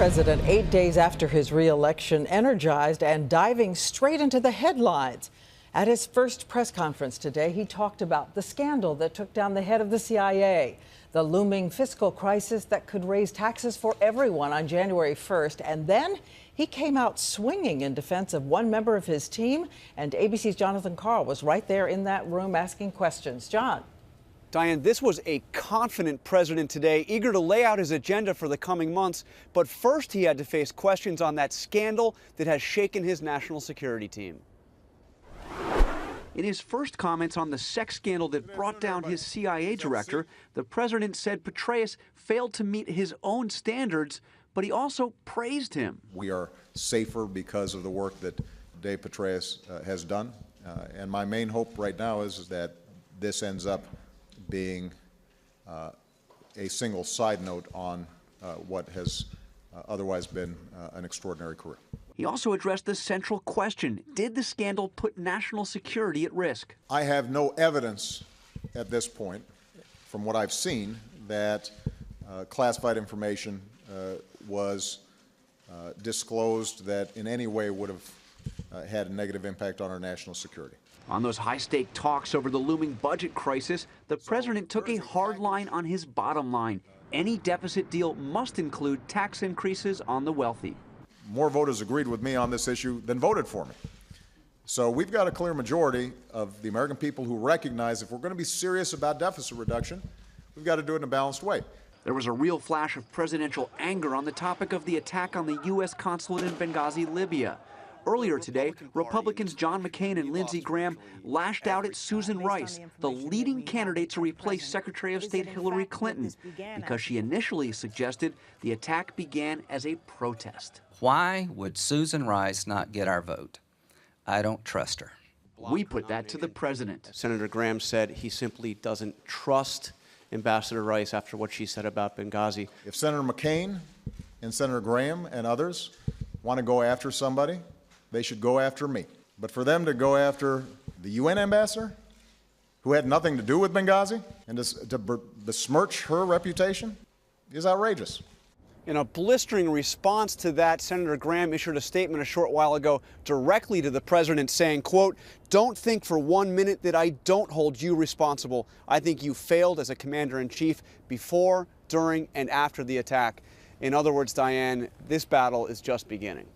president 8 days after his re-election, energized and diving straight into the headlines. At his first press conference today, he talked about the scandal that took down the head of the CIA, the looming fiscal crisis that could raise taxes for everyone on January 1st, and then he came out swinging in defense of one member of his team, and ABC's Jon Karl was right there in that room asking questions. John. Diane, this was a confident president today, eager to lay out his agenda for the coming months. But first, he had to face questions on that scandal that has shaken his national security team. In his first comments on the sex scandal that brought down his CIA director, the president said Petraeus failed to meet his own standards, but he also praised him. We are safer because of the work that Dave Petraeus has done. And my main hope right now is that this ends up being a single side note on what has otherwise been an extraordinary career. He also addressed the central question: did the scandal put national security at risk? I have no evidence at this point, from what I've seen, that classified information was disclosed that in any way would have had a negative impact on our national security. On those high-stake talks over the looming budget crisis, the president took a hard line on his bottom line. Any deficit deal must include tax increases on the wealthy. More voters agreed with me on this issue than voted for me. So we've got a clear majority of the American people who recognize if we're going to be serious about deficit reduction, we've got to do it in a balanced way. There was a real flash of presidential anger on the topic of the attack on the U.S. consulate in Benghazi, Libya. Earlier today, Republicans John McCain and Lindsey Graham lashed out at Susan Rice, the leading candidate to replace Secretary of State Hillary Clinton, because she initially suggested the attack began as a protest. Why would Susan Rice not get our vote? I don't trust her. We put that to the president. Senator Graham said he simply doesn't trust Ambassador Rice after what she said about Benghazi. If Senator McCain and Senator Graham and others want to go after somebody, they should go after me. But for them to go after the UN ambassador, who had nothing to do with Benghazi, and to besmirch her reputation, is outrageous. In a blistering response to that, Senator Graham issued a statement a short while ago directly to the president saying, quote, "Don't think for 1 minute that I don't hold you responsible. I think you failed as a commander-in-chief before, during, and after the attack." In other words, Diane, this battle is just beginning.